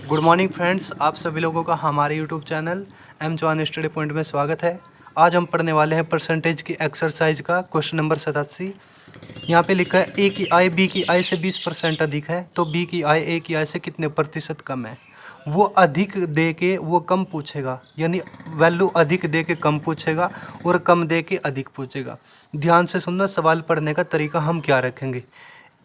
Good morning friends, आप सभी लोगों का हमारे YouTube channel M Chauhan study point में स्वागत है। आज हम पढ़ने वाले हैं परसेंटेज की एक्सरसाइज का क्वेश्चन नंबर 87। यहाँ पे लिखा है ए की आय बी की आय से 20% अधिक है तो बी की आय ए की आय से कितने प्रतिशत कम है। वो अधिक दे के वो कम पूछेगा, यानी वैल्यू अधिक दे के कम पूछेगा और कम दे के अधिक पूछेगा। ध्यान से सुनना, सवाल पढ़ने का तरीका हम क्या रखेंगे।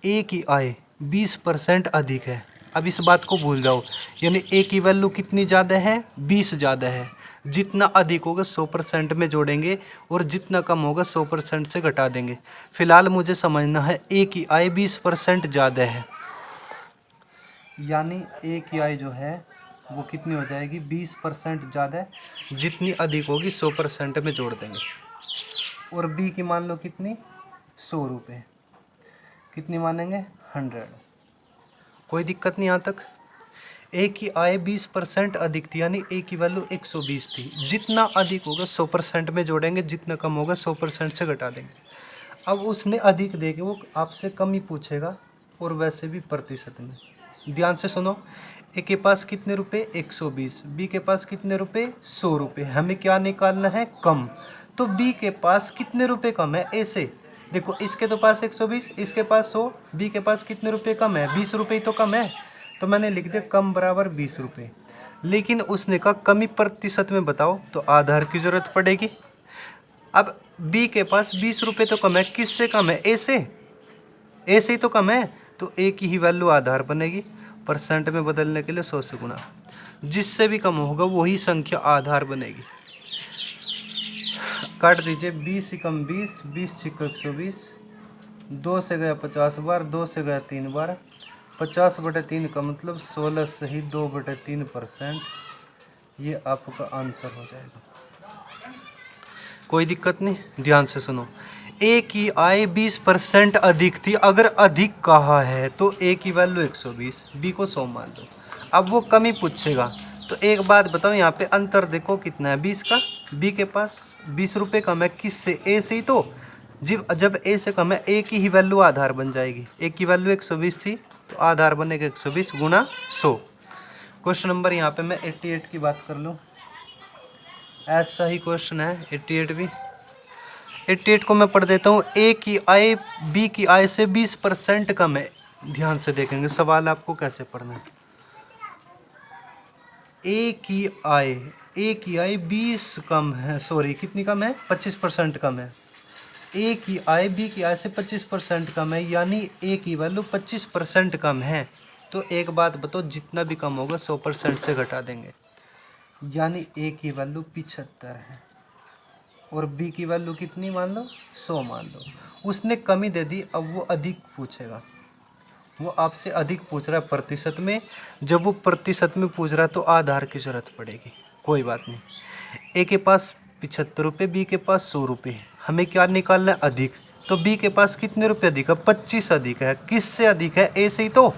ए की आय 20% अधिक है, अब इस बात को भूल जाओ, यानी ए की वैल्यू कितनी ज़्यादा है, 20 ज़्यादा है। जितना अधिक होगा 100% में जोड़ेंगे और जितना कम होगा 100% से घटा देंगे। फिलहाल मुझे समझना है ए की आय 20% ज़्यादा है, यानी ए की आय जो है वो कितनी हो जाएगी, 20% ज़्यादा है। जितनी अधिक होगी 100% में जोड़ देंगे। और बी की मान लो कितनी, 100 रुपये, कितनी मानेंगे, 100। कोई दिक्कत नहीं यहाँ तक। ए की आय 20% अधिक थी, यानी ए की वैल्यू 120 थी। जितना अधिक होगा 100% में जोड़ेंगे, जितना कम होगा 100% से घटा देंगे। अब उसने अधिक दे के वो आपसे कम ही पूछेगा, और वैसे भी प्रतिशत में। ध्यान से सुनो, ए के पास कितने रुपए, 120, बी के पास कितने रुपए, 100 रुपये। हमें क्या निकालना है, कम। तो बी के पास कितने रुपए कम है ए से, देखो इसके तो पास 120, इसके पास 100, बी के पास कितने रुपए कम है, 20 रुपये तो कम है। तो मैंने लिख दिया कम बराबर 20 रुपये। लेकिन उसने कहा कमी प्रतिशत में बताओ, तो आधार की ज़रूरत पड़ेगी। अब बी के पास 20 रुपये तो कम है, किससे कम है, ए से, ए से ही तो कम है। तो ए की ही वैल्यू आधार बनेगी। परसेंट में बदलने के लिए 100 से गुना, जिससे भी कम होगा वही संख्या आधार बनेगी। काट दीजिए, 20 कम 20, 20 छिक 120, 2 से गया 50 बार, 2 से गया 3 बार, 50/3 का मतलब 16 सही 2/3%। ये आपका आंसर हो जाएगा। कोई दिक्कत नहीं, ध्यान से सुनो। ए की आय 20% अधिक थी, अगर अधिक कहा है तो ए की वैल्यू 120, बी को 100 मान दो। अब वो कमी पूछेगा, तो एक बात बताओ, यहाँ पे अंतर देखो कितना है, 20 का। बी के पास 20 रुपये कम है, किससे, ए से ही तो। जब ए से कम है, ए की ही वैल्यू आधार बन जाएगी। ए की वैल्यू 120 थी तो आधार बनेगा 120 गुना 100। क्वेश्चन नंबर यहाँ पे मैं 88 की बात कर लूँ, ऐसा ही क्वेश्चन है 88 भी। 88 को मैं पढ़ देता हूँ। ए की आय बी की आय से 20% कम है। ध्यान से देखेंगे सवाल आपको कैसे पढ़ना है। ए की आय 20 कम है, सॉरी कितनी कम है, 25% कम है। ए की आय बी की आय से 25% कम है, यानी ए की वैल्यू 25% कम है। तो एक बात बताओ, जितना भी कम होगा 100% से घटा देंगे, यानी ए की वैल्यू 75 है और बी की वैल्यू कितनी मान लो, 100 मान लो। उसने कमी दे दी, अब वो अधिक पूछेगा। वो आपसे अधिक पूछ रहा है प्रतिशत में। जब वो प्रतिशत में पूछ रहा है तो आधार की ज़रूरत पड़ेगी। कोई बात नहीं। ए के पास 75 रुपये, बी के पास 100 रुपये। हमें क्या निकालना है, अधिक। तो बी के पास कितने रुपये अधिक है, 25 अधिक है। किससे अधिक है, ए से ही तो।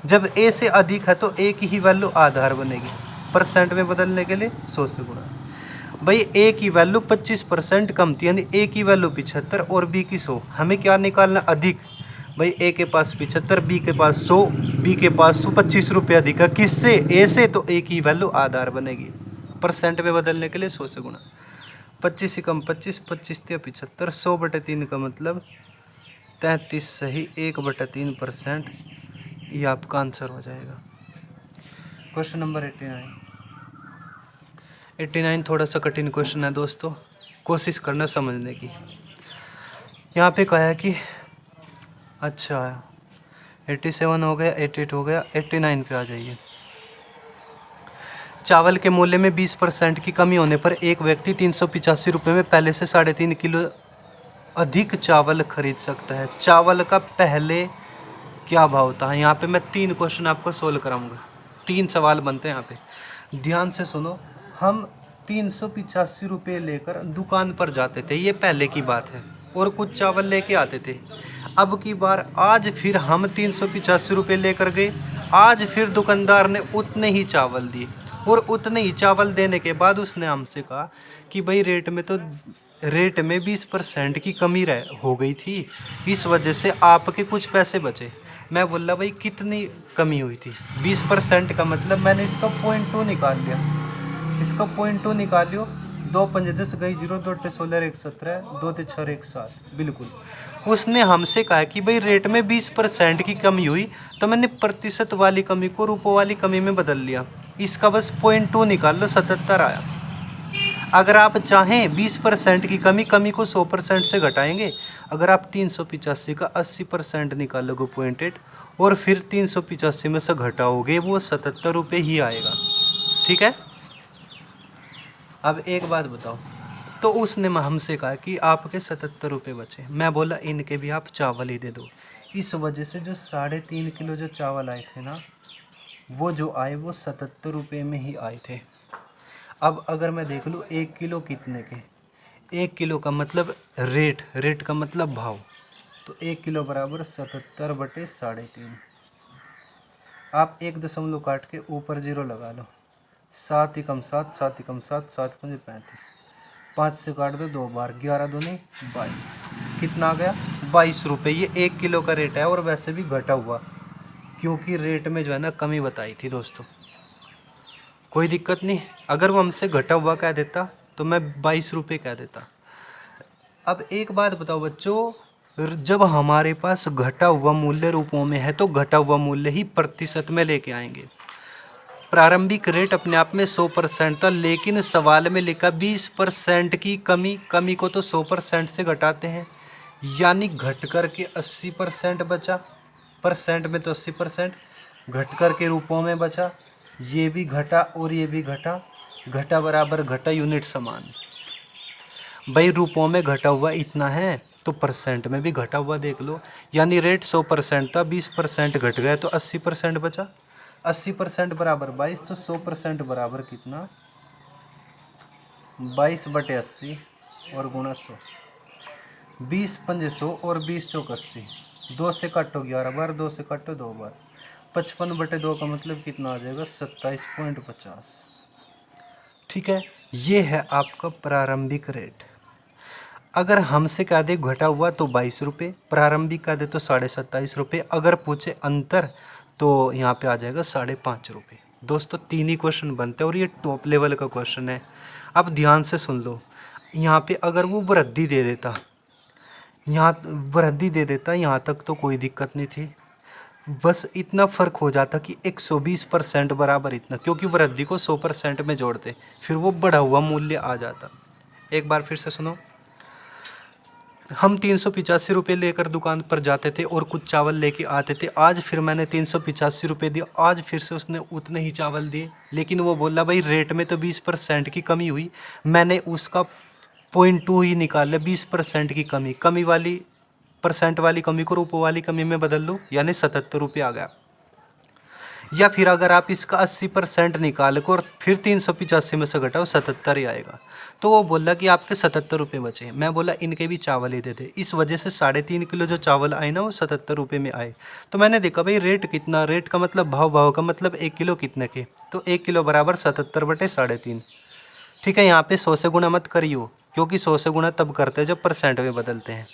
जब ए से अधिक है तो ए की ही वैल्यू आधार बनेगी। परसेंट में बदलने के लिए 100 से गुणा। भाई ए की वैल्यू 25% कम थी, यानी ए की वैल्यू 75 और बी की 100। हमें क्या निकालना, अधिक। भाई ए के पास 75, बी के पास 100, बी के पास 25 रुपये अधिक है, किससे, ए से, तो ए की वैल्यू आधार बनेगी। परसेंट में बदलने के लिए 100 से गुणा। 25 से कम 25, 25 या 75, 100/3 का मतलब 33 सही 1/3%। ये आपका आंसर हो जाएगा। क्वेश्चन नंबर 89 थोड़ा सा कठिन क्वेश्चन है दोस्तों, कोशिश करना समझने की। यहाँ पे कहा है कि अच्छा 87 हो गया, 88 हो गया, 89 पे आ जाइए। चावल के मूल्य में 20% की कमी होने पर एक व्यक्ति 385 रुपये में पहले से 3.5 किलो अधिक चावल खरीद सकता है। चावल का पहले क्या भाव था। यहाँ पे मैं 3 क्वेश्चन आपको सोल्व कराऊंगा, 3 सवाल बनते हैं यहाँ पे। ध्यान से सुनो, हम 385 रुपये लेकर दुकान पर जाते थे, ये पहले की बात है, और कुछ चावल लेके आते थे। अब की बार आज फिर हम 385 रुपये लेकर गए, आज फिर दुकानदार ने उतने ही चावल दिए, और उतने ही चावल देने के बाद उसने हमसे कहा कि भाई रेट में 20% की कमी हो गई थी, इस वजह से आपके कुछ पैसे बचे। मैं बोला भाई कितनी कमी हुई थी। 20% का मतलब मैंने इसका 0.2 निकाल लिया, इसका 0.2 निकाल लियो। 2 पंजे 10 गई 0, 2 टे 16 1 17, 2 ते 6 1 7। बिल्कुल उसने हमसे कहा कि भाई रेट में 20% की कमी हुई, तो मैंने प्रतिशत वाली कमी को रुपये वाली कमी में बदल लिया। इसका बस 0.2 निकाल लो, 77 आया। अगर आप चाहें 20% की कमी को 100% से घटाएंगे। अगर आप 385 का 80% निकालोगे 0.8 और फिर 385 में से घटाओगे, वो 77 रुपये ही आएगा। ठीक है। अब एक बात बताओ, तो उसने हमसे कहा कि आपके 77 रुपये बचे। मैं बोला इनके भी आप चावल ही दे दो। इस वजह से जो 3.5 किलो जो चावल आए थे ना, वो जो आए वो 77 रुपये में ही आए थे। अब अगर मैं देख लूँ 1 किलो कितने के, 1 किलो का मतलब रेट का मतलब भाव, तो 1 किलो बराबर 77 बटे 3.5। आप 1 दशमलव काट के ऊपर 0 लगा लो। 7 एकम 7, 7 एकम 7, 7 पंजे 35, 5 से काट दो 2 बार, 11 दूनी 22। कितना आ गया? 22 रुपये। ये 1 किलो का रेट है और वैसे भी घटा हुआ, क्योंकि रेट में जो है ना कमी बताई थी दोस्तों। कोई दिक्कत नहीं, अगर वो हमसे घटा हुआ कह देता तो मैं 22 रुपये कह देता। अब एक बात बताओ बच्चों, जब हमारे पास घटा हुआ मूल्य रूपों में है तो घटा हुआ मूल्य ही प्रतिशत में लेके आएंगे। प्रारंभिक रेट अपने आप में 100% था, लेकिन सवाल में लिखा 20% की कमी को तो 100% से घटाते हैं, यानी घट कर के 80% बचा। परसेंट में तो 80%, घट कर के रूपों में बचा। ये भी घटा और ये भी घटा, घटा बराबर घटा, यूनिट समान। भाई रूपों में घटा हुआ इतना है तो परसेंट में भी घटा हुआ देख लो, यानी रेट 100% था, 20% घट गया तो 80% बचा। 80% बराबर 22, तो 100% बराबर कितना? 22 बटे 80 और गुणा 100। 20 पंजे 100 और 20 चौक 80। 2 से काटो 11 बार, 2 से काटो 2 बार। 55 बटे 2 का मतलब कितना आ जाएगा? 27.50। ठीक है, ये है आपका प्रारंभिक रेट। अगर हमसे कह दे घटा हुआ तो 22 रुपये, प्रारंभिक कह दे तो 27.5 रुपये, अगर पूछे अंतर तो यहाँ पे आ जाएगा 5.5 रुपये। दोस्तों 3 ही क्वेश्चन बनते हैं और ये टॉप लेवल का क्वेश्चन है। अब ध्यान से सुन लो, यहाँ पे अगर वो वृद्धि दे देता, यहाँ तक तो कोई दिक्कत नहीं थी, बस इतना फ़र्क हो जाता कि 120% बराबर इतना, क्योंकि वृद्धि को 100% में जोड़ते, फिर वो बढ़ा हुआ मूल्य आ जाता। एक बार फिर से सुनो, हम 385 रुपये लेकर दुकान पर जाते थे और कुछ चावल लेके आते थे। आज फिर मैंने 385 रुपये दिए, आज फिर से उसने उतने ही चावल दिए, लेकिन वो बोला भाई रेट में तो 20% की कमी हुई, मैंने उसका 0.2 ही निकाल लिया। 20% की कमी वाली परसेंट वाली कमी को रुपये वाली कमी में बदल लो, यानी 77 रुपये आ गया। या फिर अगर आप इसका 80% निकाल कर और फिर 385 में से घटाओ, 77 ही आएगा। तो वो बोला कि आपके 77 रुपये बचे। मैं बोला इनके भी चावल ही दे दे। इस वजह से 3.5 किलो जो चावल आए ना वो 77 रुपये में आए। तो मैंने देखा भाई रेट कितना, रेट का मतलब भाव का मतलब 1 किलो कितने के, तो 1 किलो बराबर 77 बटे 3.5। ठीक है, यहाँ पे 100 से गुणा मत करियो, क्योंकि 100 से गुणा तब करते हैं जब परसेंट में बदलते हैं।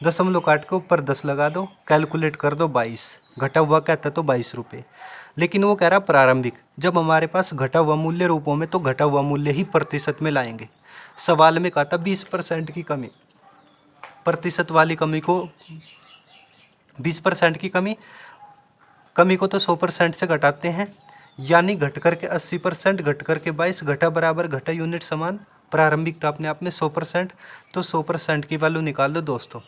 दशमलव काट के ऊपर 10 लगा दो, कैलकुलेट कर दो 22। घटा हुआ कहता तो 22 रुपये, लेकिन वो कह रहा प्रारंभिक। जब हमारे पास घटा हुआ मूल्य रूपों में, तो घटा हुआ मूल्य ही प्रतिशत में लाएंगे। सवाल में कहा था 20% की कमी, प्रतिशत वाली कमी को 20% की कमी को तो 100% से घटाते हैं, यानी घट करके 80%, घट करके 22, घटा बराबर घटा, यूनिट समान। प्रारंभिक था अपने आप में 100%, तो 100% की वैल्यू निकाल दो दोस्तों,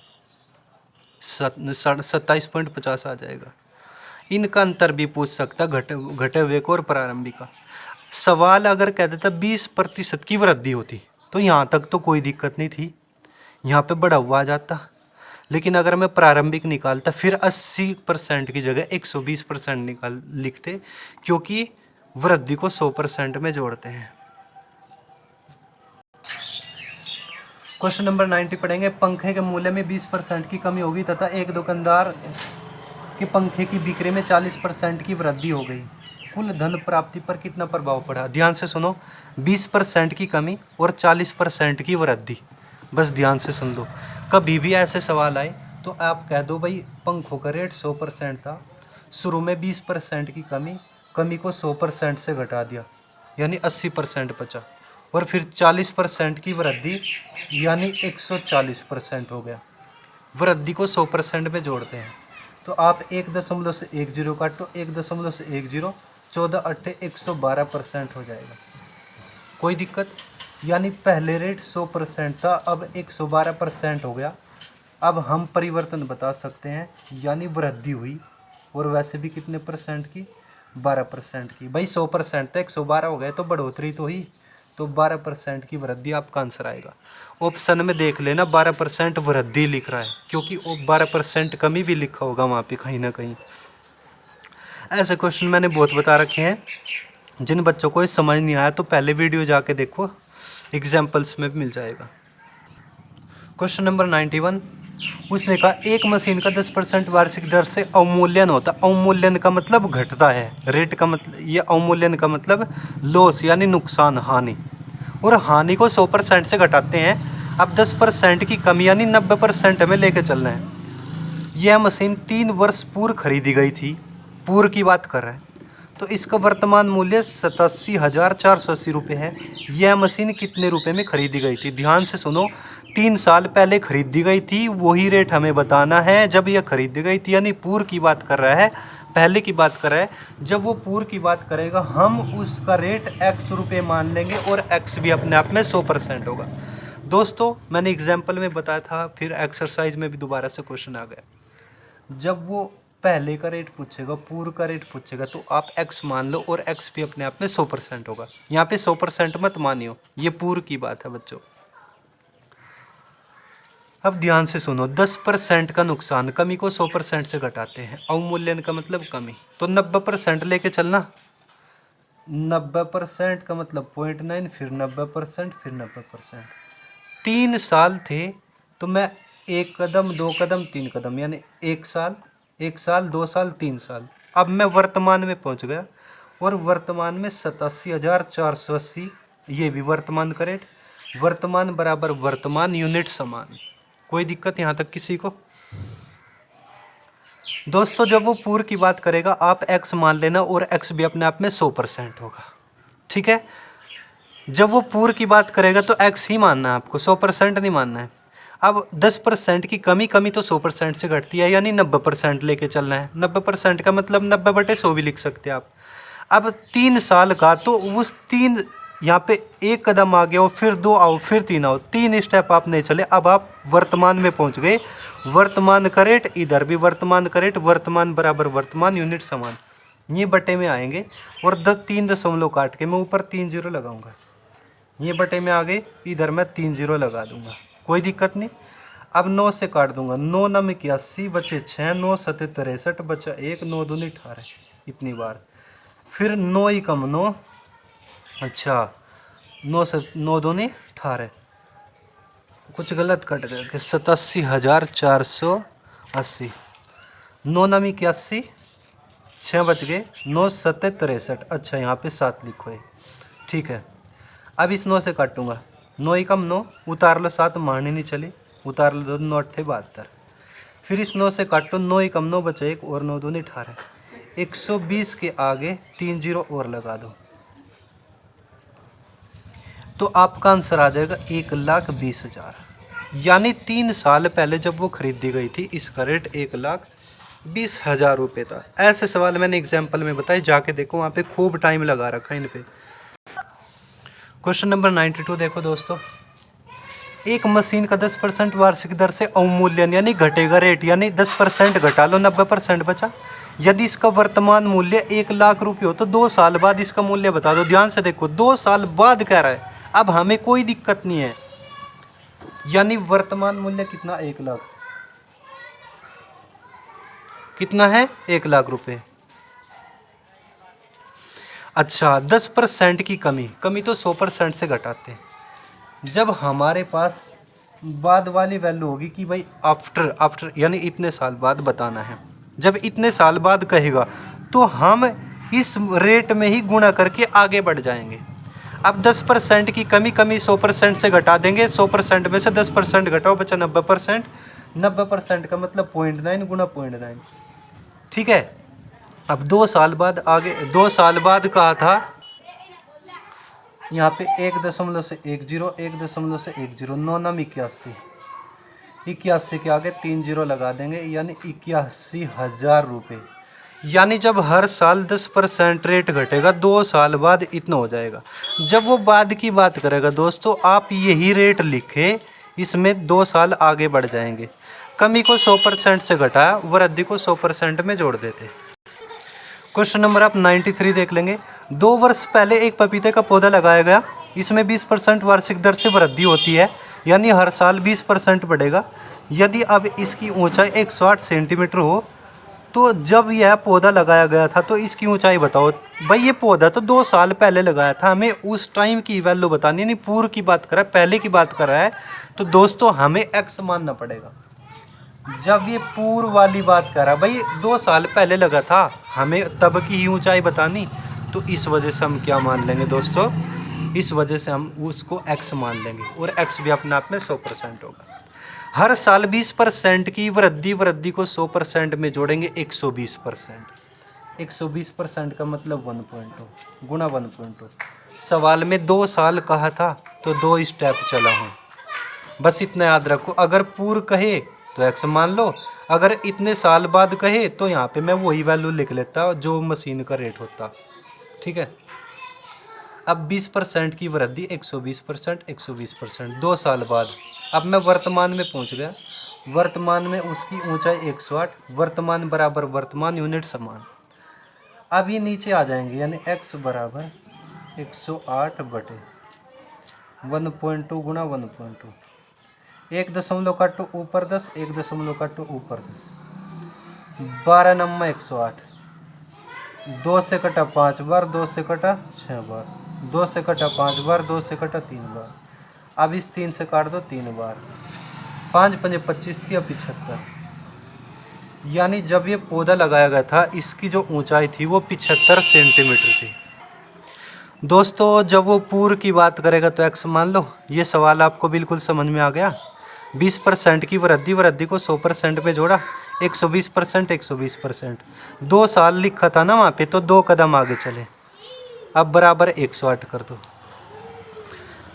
27.50 आ जाएगा। इनका अंतर भी पूछ सकता, घटे हुए को और प्रारंभिक का। सवाल अगर कह देता 20% की वृद्धि होती तो यहाँ तक तो कोई दिक्कत नहीं थी, यहाँ पे बढ़ा हुआ आ जाता। लेकिन अगर मैं प्रारंभिक निकालता फिर 80% की जगह 120% लिखते, क्योंकि वृद्धि को 100% में जोड़ते हैं। क्वेश्चन नंबर 90 पढ़ेंगे। पंखे के मूल्य में 20% की कमी होगी तथा एक दुकानदार के पंखे की बिक्री में 40% की वृद्धि हो गई, कुल धन प्राप्ति पर कितना प्रभाव पड़ा? ध्यान से सुनो, 20% की कमी और 40% की वृद्धि, बस ध्यान से सुन लो। कभी भी ऐसे सवाल आए तो आप कह दो भाई पंखों का रेट 100% था, शुरू में 20% की कमी को 100% से घटा दिया यानी 80% बचा, और फिर 40% की वृद्धि यानी 140% हो गया। वृद्धि को 100% में जोड़ते हैं तो आप 1 से 1 जीरो काटो, 1 से 1 जीरो, 14 अट्ठे 112% हो जाएगा। कोई दिक्कत? यानी पहले रेट 100% था, अब 112% हो गया। अब हम परिवर्तन बता सकते हैं, यानी वृद्धि हुई, और वैसे भी कितने परसेंट की? 12% की। भाई 100% था, 112 हो गए तो बढ़ोतरी तो ही, तो 12% की वृद्धि आपका आंसर आएगा। ऑप्शन में देख लेना 12% वृद्धि लिख रहा है, क्योंकि वो 12% कमी भी लिखा होगा वहाँ पे कहीं ना कहीं। ऐसे क्वेश्चन मैंने बहुत बता रखे हैं। जिन बच्चों को ये समझ नहीं आया तो पहले वीडियो जाके देखो, एग्जाम्पल्स में भी मिल जाएगा। क्वेश्चन नंबर 91, उसने कहा एक मशीन का 10% वार्षिक दर से अवमूल्यन होता। अवमूल्यन का मतलब घटता है, रेट का मतलब, ये अवमूल्यन का मतलब लॉस यानी नुकसान, हानि, और हानि को 100% से घटाते हैं। अब 10% की कमी यानी 90% हमें लेके चलना है। यह मशीन 3 वर्ष पूर्व खरीदी गई थी, पूर्व की बात कर रहा है, तो इसका वर्तमान मूल्य 87,480 रुपये है। यह मशीन कितने रुपए में खरीदी गई थी? ध्यान से सुनो, 3 साल पहले खरीदी गई थी, वही रेट हमें बताना है जब यह खरीदी गई थी, यानी पूर्व की बात कर रहा है, पहले की बात कर रहा है। जब वो पूर्व की बात करेगा हम उसका रेट x रुपये मान लेंगे, और x भी अपने आप में 100% होगा। दोस्तों मैंने एग्जाम्पल में बताया था, फिर एक्सरसाइज में भी दोबारा से क्वेश्चन आ गया। जब वो पहले का रेट पूछेगा, पूर्व का रेट पूछेगा, तो आप x मान लो, और x भी अपने आप में 100% होगा। यहाँ पे 100% मत मानियो, ये पूर्व की बात है बच्चों। अब ध्यान से सुनो, 10% का नुकसान, कमी को 100% से घटाते हैं। अवमूल्यन का मतलब कमी, तो 90% लेके चलना। 90% का मतलब 0.9, फिर 90%, फिर 90%। 3 साल थे तो मैं 1 कदम, 2 कदम, 3 कदम, यानी 1 साल, 1 साल, 2 साल, 3 साल। अब मैं वर्तमान में पहुंच गया, और वर्तमान में 87,480, ये भी वर्तमान का रेट। वर्तमान बराबर वर्तमान, यूनिट समान। कोई दिक्कत यहाँ तक किसी को? दोस्तों जब वो पूर्व की बात करेगा आप x मान लेना, और x भी अपने आप में 100% होगा, ठीक है। जब वो पूर्व की बात करेगा तो x ही मानना है आपको, 100% नहीं मानना है। अब 10% की कमी तो 100% से घटती है, यानी 90% लेके चलना है। 90% का मतलब 90/100 भी लिख सकते हैं आप। अब 3 साल का, तो उस 3, यहाँ पे 1 कदम आ गया, फिर 2 आओ, फिर 3 आओ, 3 स्टेप आप नहीं चले, अब आप वर्तमान में पहुँच गए। वर्तमान का रेट, इधर भी वर्तमान का रेट, वर्तमान बराबर वर्तमान, यूनिट समान, ये बटे में आएंगे। और 3 दशमलव काट के मैं ऊपर 3 जीरो लगाऊंगा, ये बटे में आ गए, इधर मैं 3 जीरो लगा दूंगा, कोई दिक्कत नहीं। अब 9 से काट दूंगा, 9 9 81, बचे 6, 9 7 63, बचा 1, 9 2 18, इतनी बार। फिर 9 ही कम 9, अच्छा 9 से 9 2 18, कुछ गलत कट गया कि 87,480, 9 9 81, 6 बच गए, 9 7 63, अच्छा यहाँ पे 7 लिखो है, ठीक है। अब इस 9 से काटूंगा, 9 ही कम 9, उतार लो 7, मारनी नहीं चली, उतार लो 9 8 72। फिर इस 9 से काटो, 9 ही कम 9, बचा 1, और 9 2 18, 120 के आगे 3 जीरो और लगा दो, तो आपका आंसर आ जाएगा 1,20,000। यानी 3 साल पहले जब वो खरीदी गई थी, इसका रेट 1,20,000 रुपये था। ऐसे सवाल मैंने एग्जाम्पल में बताए, जाके देखो, वहाँ पे खूब टाइम लगा रखा है इन पे। क्वेश्चन नंबर 92 देखो दोस्तों, एक मशीन का 10% वार्षिक दर से अवमूल्यन यानी घटेगा रेट, यानी 10% घटा लो, 90% बचा। यदि इसका वर्तमान मूल्य 1,00,000 रुपये हो तो 2 साल बाद इसका मूल्य बता दो। ध्यान से देखो, 2 साल बाद कह रहा है, अब हमें कोई दिक्कत नहीं है, यानी वर्तमान मूल्य कितना? 1,00,000, कितना है? 1,00,000 रुपये। अच्छा 10% की कमी तो 100% से घटाते हैं। जब हमारे पास बाद वाली वैल्यू होगी कि भाई आफ्टर यानी इतने साल बाद बताना है, जब इतने साल बाद कहेगा तो हम इस रेट में ही गुणा करके आगे बढ़ जाएंगे। अब 10% की कमी 100% से घटा देंगे, 100% में से 10% घटाओ, बचा 90%। 90% का मतलब 0.9 गुणा 0.9, ठीक है। अब 2 साल बाद आगे 2 साल बाद कहा था यहाँ पे 1.10 1.10 9 नम 81 81 के आगे 3 जीरो लगा देंगे यानी 81,000 रुपये। यानी जब हर साल 10% रेट घटेगा 2 साल बाद इतना हो जाएगा। जब वो बाद की बात करेगा दोस्तों आप यही रेट लिखे, इसमें 2 साल आगे बढ़ जाएंगे। कमी को 100% से घटाया, वृद्धि को 100% में जोड़ देते। क्वेश्चन नंबर आप 93 देख लेंगे। 2 वर्ष पहले एक पपीते का पौधा लगाया गया, इसमें 20% वार्षिक दर से वृद्धि होती है यानी हर साल 20% बढ़ेगा। यदि अब इसकी ऊंचाई 108 सेंटीमीटर हो तो जब यह पौधा लगाया गया था तो इसकी ऊंचाई बताओ। भाई ये पौधा तो 2 साल पहले लगाया था, हमें उस टाइम की वैल्यू बतानी, यानी पूर्व की बात कर रहा है, पहले की बात कर रहा है। तो दोस्तों हमें एक्स मानना पड़ेगा। जब ये पूर्व वाली बात कर रहा है, भाई 2 साल पहले लगा था, हमें तब की ही ऊंचाई बतानी, तो इस वजह से हम क्या मान लेंगे दोस्तों, इस वजह से हम उसको x मान लेंगे और x भी अपने आप में 100% होगा। हर साल 20% की वृद्धि को 100% में जोड़ेंगे 120%। 120% का मतलब 1.2 गुणा 1.2। सवाल में 2 साल कहा था तो 2 स्टेप चला हूँ, बस इतना याद रखो। अगर पूर्व कहे तो x मान लो, अगर इतने साल बाद कहे तो यहाँ पे मैं वही वैल्यू लिख लेता जो मशीन का रेट होता। ठीक है। अब 20% की वृद्धि 120%, 120% 2 साल बाद। अब मैं वर्तमान में पहुंच गया। वर्तमान में उसकी ऊंचाई 108, वर्तमान बराबर वर्तमान यूनिट समान। अब ये नीचे आ जाएंगे यानी x बराबर 108 बटे 1.2 गुणा 1.2। 1 दशमलव काटो ऊपर 10, 1 दशमलव काटो ऊपर 10, 12 नम्मा 108। 2 से कटा 5 बार, 2 से कटा 6 बार, 2 से कटा 5 बार, 2 से कटा 3 बार। अब इस 3 से काट दो 3 बार, 5 पंजे 25 थी, अब 75। यानी जब ये पौधा लगाया गया था इसकी जो ऊंचाई थी वो 75 सेंटीमीटर थी। दोस्तों जब वो पूर्व की बात करेगा तो x मान लो। ये सवाल आपको बिल्कुल समझ में आ गया। 20% की वृद्धि को 100% में जोड़ा, 120%, 120%। 2 साल लिखा था ना वहाँ पे, तो 2 कदम आगे चले। अब बराबर 108 कर दो।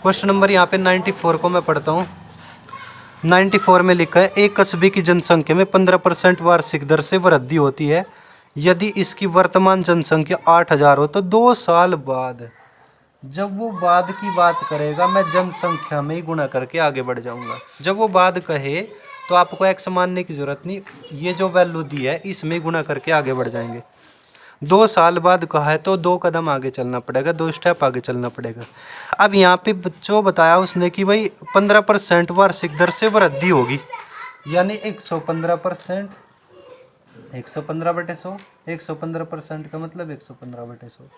क्वेश्चन नंबर यहाँ पे 94 को मैं पढ़ता हूँ। 94 में लिखा है एक कस्बे की जनसंख्या में 15% वार्षिक दर से वृद्धि होती है। यदि इसकी वर्तमान जनसंख्या 8000 हो तो 2 साल बाद, जब वो बाद की बात करेगा मैं जनसंख्या में ही गुणा करके आगे बढ़ जाऊंगा। जब वो बाद कहे तो आपको x मानने की ज़रूरत नहीं, ये जो वैल्यू दी है इसमें गुणा करके आगे बढ़ जाएंगे। 2 साल बाद कहा है तो 2 कदम आगे चलना पड़ेगा, 2 स्टेप आगे चलना पड़ेगा। अब यहाँ पे बच्चों बताया उसने कि भाई 15% वार्षिक दर से वृद्धि होगी, यानी 115%, 115 बटे 100, 115% का मतलब 115 बटे 100।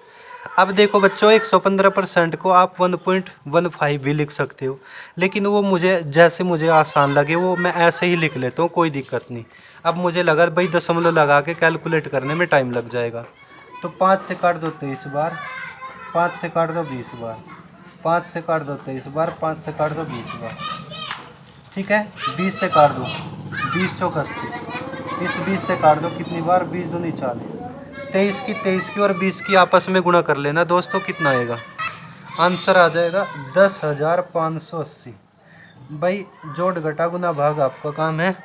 अब देखो बच्चों 115% को आप 1.15 भी लिख सकते हो, लेकिन वो मुझे जैसे मुझे आसान लगे वो मैं ऐसे ही लिख लेता हूँ, कोई दिक्कत नहीं। अब मुझे लगा भाई दशमलव लगा के कैलकुलेट करने में टाइम लग जाएगा, तो 5 से काट दो 23 बार, 5 से काट दो 20 बार, 5 से काट दो 23 बार, 5 से काट दो 20 बार। ठीक है। 20 से काट दो 20 चौक 80, इस 20 से काट दो कितनी बार, 20 दूनी 40, 23 की और 20 की आपस में गुणा कर लेना दोस्तों, कितना आएगा आंसर आ जाएगा 10,580। भाई जोड़ घटा गुना भाग आपका काम है,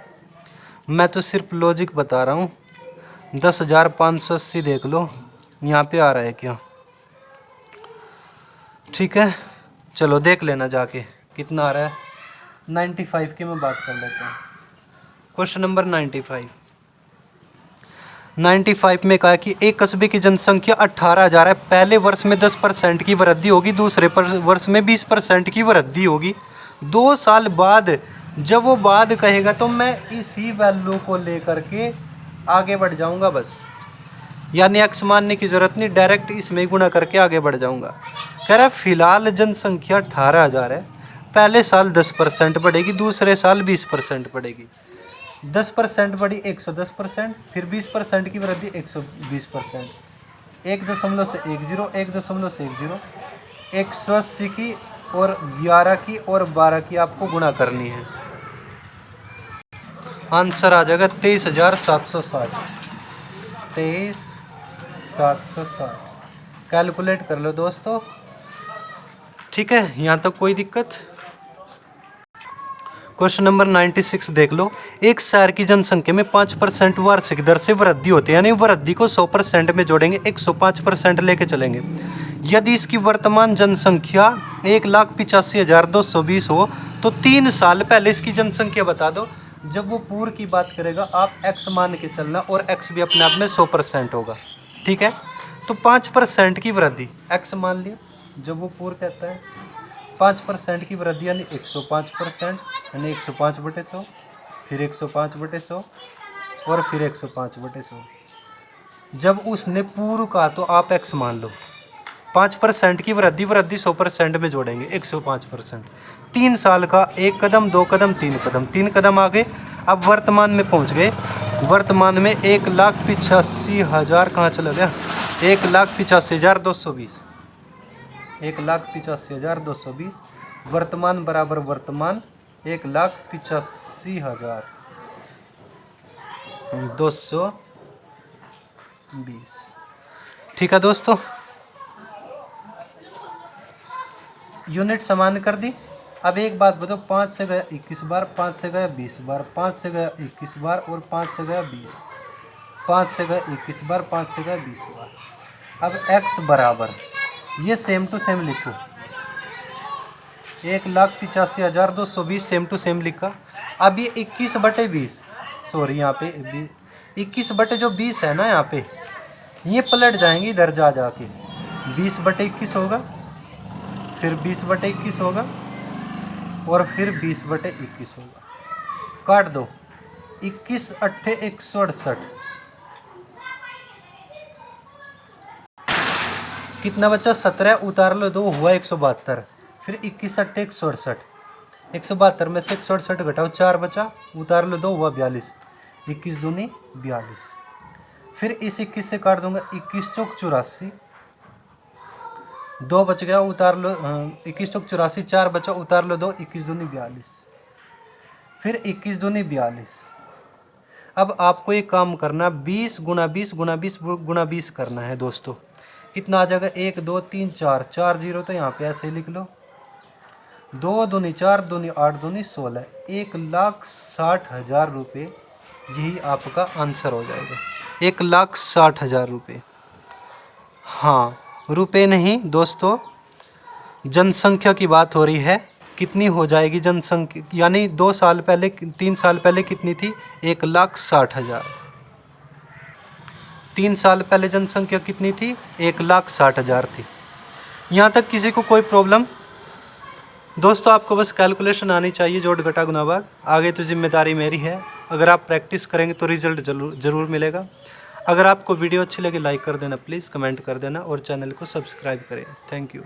मैं तो सिर्फ लॉजिक बता रहा हूँ। 10,580 देख लो यहाँ पे आ रहा है क्या। ठीक है, चलो देख लेना जाके कितना आ रहा है। 95 की मैं बात कर लेता हूँ। क्वेश्चन नंबर 95 में कहा कि एक कस्बे की जनसंख्या 18,000 है। पहले वर्ष में 10% की वृद्धि होगी, दूसरे वर्ष में 20% की वृद्धि होगी। 2 साल बाद जब वो बाद कहेगा तो मैं इसी वैल्यू को लेकर के आगे बढ़ जाऊंगा बस, यानी x मानने की ज़रूरत नहीं, डायरेक्ट इसमें गुणा करके आगे बढ़ जाऊंगा। कह रहा है फिलहाल जनसंख्या 18,000 है, पहले साल 10% बढ़ेगी, दूसरे साल 20% बढ़ेगी। 10% बढ़ी 110%, फिर 20% की वृद्धि 120%, 1.10 से 10, 1.10 से 10, 180 की और 11 की और 12 की आपको गुणा करनी है। आंसर आ जाएगा 23,760। 23,760 760। कैलकुलेट कर लो दोस्तों, ठीक है, यहाँ तक कोई दिक्कत। क्वेश्चन नंबर 96 देख लो। एक शहर की जनसंख्या में 5% वार्षिक दर से वृद्धि होती है, यानी वृद्धि को 100% में जोड़ेंगे, 105% लेके चलेंगे। यदि इसकी वर्तमान जनसंख्या 1,85,220 हो तो 3 साल पहले इसकी जनसंख्या बता दो। जब वो पूर्व की बात करेगा आप x मान के चलना, और x भी अपने आप में 100% होगा, ठीक है। तो 5% की वृद्धि x मान लिया, जब वो पूर्व कहता है 5% की वृद्धि यानी 105%, यानी 105/100, फिर 105/100 और फिर 105/100। जब उसने पूर्व कहा तो आप x मान लो। 5% की वृद्धि 100% में जोड़ेंगे, 105%। 3 साल का 1 कदम 2 कदम 3 कदम आगे। अब वर्तमान में पहुंच गए। वर्तमान में 1,85,000 कहाँ चला गया, 1,85,220, 1,85,220। वर्तमान बराबर वर्तमान 1,85,220। ठीक है दोस्तों, यूनिट समान कर दी। अब एक बात बताओ, 5 से गया 21 बार, 5 से गया 20 बार, 5 से गया 21 बार और 5 से गया 20, 5 से गया 21 बार, 5 से गया 20 बार। अब x बराबर, ये सेम टू सेम लिखो, 1,85,220 सेम टू सेम लिखा। अब ये 21/20, सॉरी यहाँ पे 21/20 है ना, यहाँ पे ये पलट जाएंगे इधर जा जाके, 20/21 होगा, फिर 20/21 होगा और फिर 20/21 होगा। काट दो, 21 8 168, कितना बचा 17, उतार लो 2 हुआ 172, फिर 21 8 168, 172 में से 168 घटाओ 4 बचा, उतार लो 2 हुआ 42, 21 दूनी 42। फिर इस 21 से काट दूंगा, 21 चौक 84, 2 बच गया, उतार लो 21 चौक 84, 4 बचा, उतार लो 2, 21 दूनी 42, फिर 21 दूनी 42। अब आपको एक काम करना, 20 गुना 20 गुना 20 गुना 20 करना है दोस्तों। कितना आ जाएगा, 1 2 3 4, 4 जीरो तो यहाँ पे ऐसे लिख लो, 2 दूनी 4 दूनी 8 दूनी 16, 1,60,000 रुपये, यही आपका आंसर हो जाएगा, 1,60,000 रुपये। हाँ, रुपए नहीं दोस्तों, जनसंख्या की बात हो रही है। कितनी हो जाएगी जनसंख्या, यानी 2 साल पहले 3 साल पहले कितनी थी, 1,60,000। 3 साल पहले जनसंख्या कितनी थी, 1,60,000 थी। यहाँ तक किसी को कोई प्रॉब्लम? दोस्तों आपको बस कैलकुलेशन आनी चाहिए, जोड़ घटा गुना भाग, आगे तो जिम्मेदारी मेरी है। अगर आप प्रैक्टिस करेंगे तो रिज़ल्ट ज़रूर मिलेगा। अगर आपको वीडियो अच्छी लगे लाइक कर देना प्लीज़, कमेंट कर देना और चैनल को सब्सक्राइब करें। Thank you.